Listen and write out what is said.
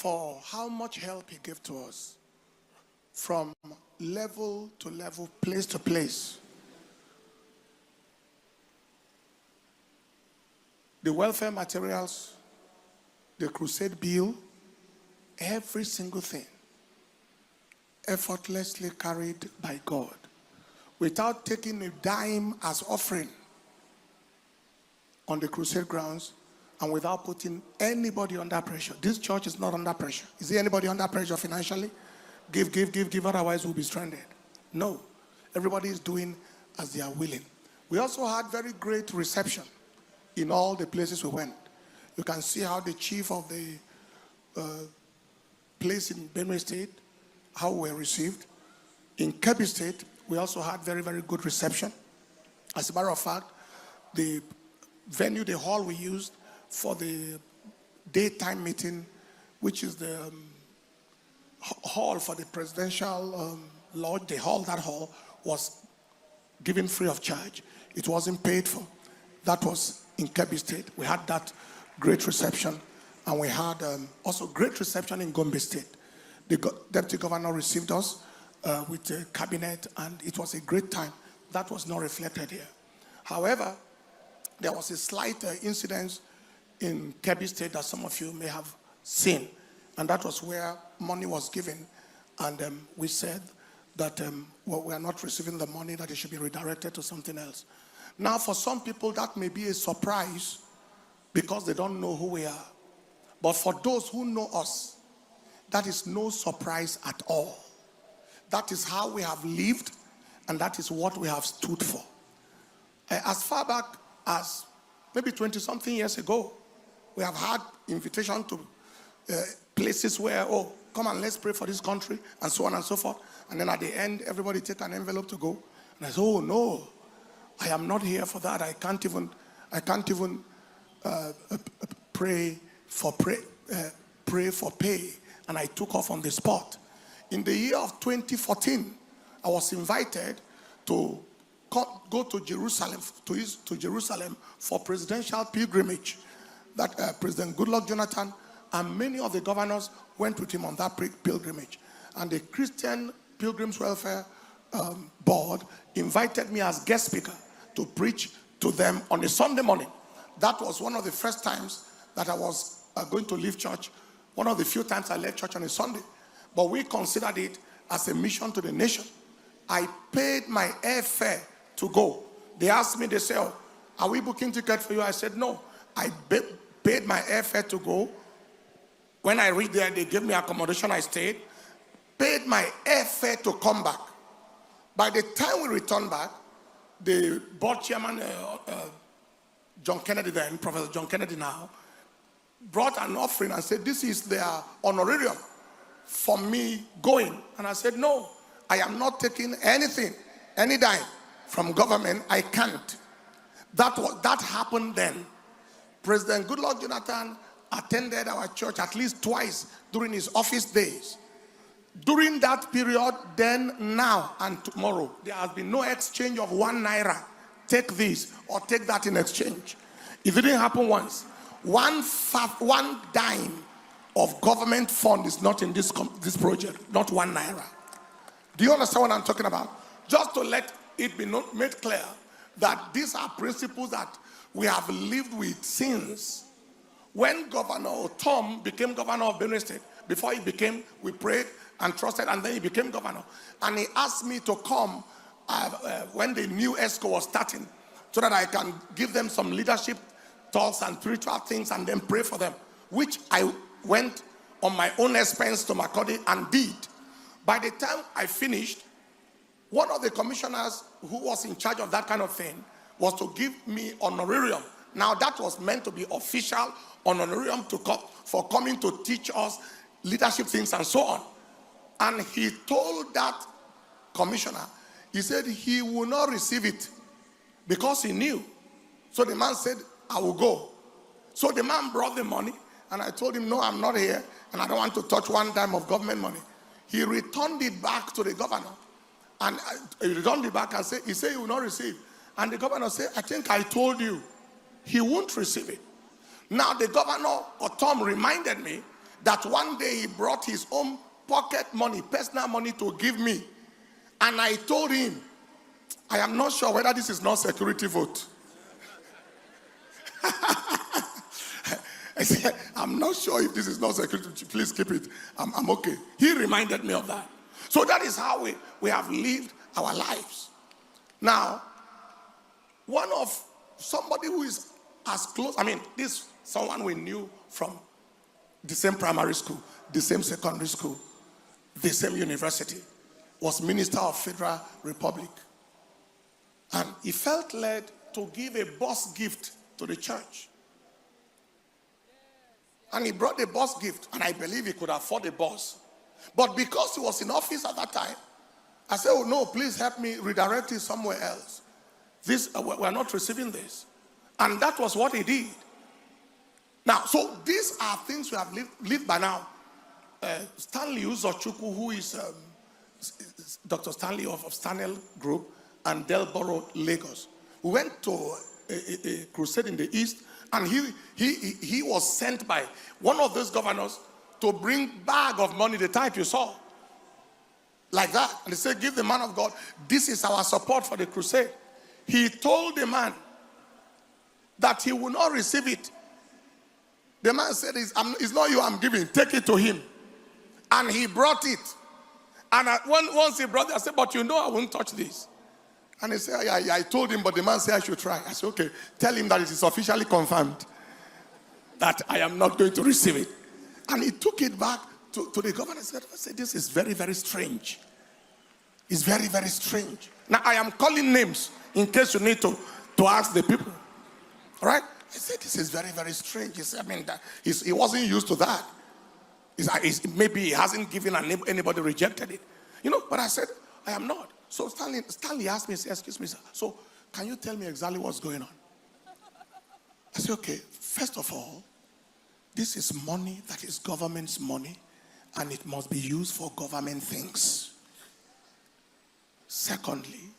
for how much help he gave to us from level to level, place to place. The welfare materials, the crusade bill, every single thing effortlessly carried by God without taking a dime as offering on the crusade grounds and without putting anybody under pressure. This church is not under pressure. Is there anybody under pressure financially? Give, otherwise we'll be stranded. No. Everybody is doing as they are willing. We also had very great reception in all the places we went. You can see how the chief of the place in Benue State, how we were received. In Kebbi State, we also had very, very good reception. As a matter of fact, the venue, the hall we used for the daytime meeting, which is the hall for the presidential lodge, that hall was given free of charge. It wasn't paid for. That was in Kebbi State. We had that great reception, and we had also great reception in Gombe State. The deputy governor received us with the cabinet, and it was a great time. That was not reflected here. However, there was a slight incident in Kebbi State that some of you may have seen, and that was where money was given, and we said that we are not receiving the money, that it should be redirected to something else. Now, for some people, that may be a surprise because they don't know who we are. But for those who know us, that is no surprise at all. That is how we have lived, and that is what we have stood for. As far back as maybe 20-something years ago, we have had invitation to places where, oh, come and let's pray for this country, and so on and so forth. And then at the end, everybody take an envelope to go. And I said, oh no, I am not here for that. I can't even pray for pay. And I took off on the spot. In the year of 2014, I was invited to go to Jerusalem, to Jerusalem for presidential pilgrimage. That President Goodluck Jonathan and many of the governors went with him on that pilgrimage. And the Christian Pilgrims Welfare Board invited me as guest speaker to preach to them on a Sunday morning. That was one of the first times that I was going to leave church. One of the few times I left church on a Sunday. But we considered it as a mission to the nation. I paid my airfare to go. They asked me, they said, oh, are we booking ticket for you? I said, no. I paid my airfare to go. When I reached there, they gave me accommodation. I stayed. Paid my airfare to come back. By the time we returned back, the board chairman, John Kennedy then, Professor John Kennedy now, brought an offering and said, this is their honorarium for me going. And I said, no, I am not taking anything, any dime from government. I can't. That happened then. President Goodluck Jonathan attended our church at least twice during his office days. During that period, then, now, and tomorrow, there has been no exchange of 1 naira. Take this or take that in exchange. It didn't happen once. One dime of government fund is not in this project, not 1 naira. Do you understand what I'm talking about? Just to let it be made clear that these are principles that we have lived with since. When Governor Tom became governor of Benue State, before he became, we prayed and trusted, and then he became governor. And he asked me to come when the new ESCO was starting, so that I can give them some leadership talks and spiritual things and then pray for them, which I went on my own expense to Makurdi and did. By the time I finished, one of the commissioners who was in charge of that kind of thing was to give me honorarium. Now that was meant to be official honorarium for coming to teach us leadership things and so on. And he told that commissioner, he said he will not receive it because he knew. So the man said, I will go. So the man brought the money, and I told him, no, I'm not here, and I don't want to touch 1 dime of government money. He returned it back to the governor. And he returned it back and he said he will not receive. And the governor said, I think I told you he won't receive it. Now the governor, or Tom, reminded me that one day he brought his own pocket money, personal money to give me. And I told him, I am not sure whether this is not security vote. I said, I'm not sure if this is not security. Please keep it. I'm okay. He reminded me of that. So that is how we have lived our lives. Now, somebody who is as close, this someone we knew from the same primary school, the same secondary school, the same university, was Minister of Federal Republic. And he felt led to give a bus gift to the church. And he brought a bus gift, and I believe he could afford a bus. But because he was in office at that time, I said, oh no, please help me redirect it somewhere else. We're not receiving this. And that was what he did. Now, so these are things we have lived by now. Stanley Uzochukwu, who is Dr. Stanley of Stanel Group and Delboro, Lagos. We went to a crusade in the East, and he was sent by one of those governors to bring bag of money, the type you saw. Like that. And he said, give the man of God, this is our support for the crusade. He told the man that he will not receive it. The man said, it's not you I'm giving, take it to him. And he brought it. And once he brought it, I said, but you know I won't touch this. And he said, I told him, but the man said I should try. I said, okay, tell him that it is officially confirmed that I am not going to receive it. And he took it back to the governor. I said, this is very, very strange. It's very, very strange. Now, I am calling names in case you need to ask the people. All right? I said, this is very, very strange. He said, he wasn't used to that. Maybe he hasn't given and anybody rejected it. But I said, I am not. So Stanley asked me, said, excuse me, sir. So can you tell me exactly what's going on? I said, okay, first of all, this is money that is government's money, and it must be used for government things. Secondly,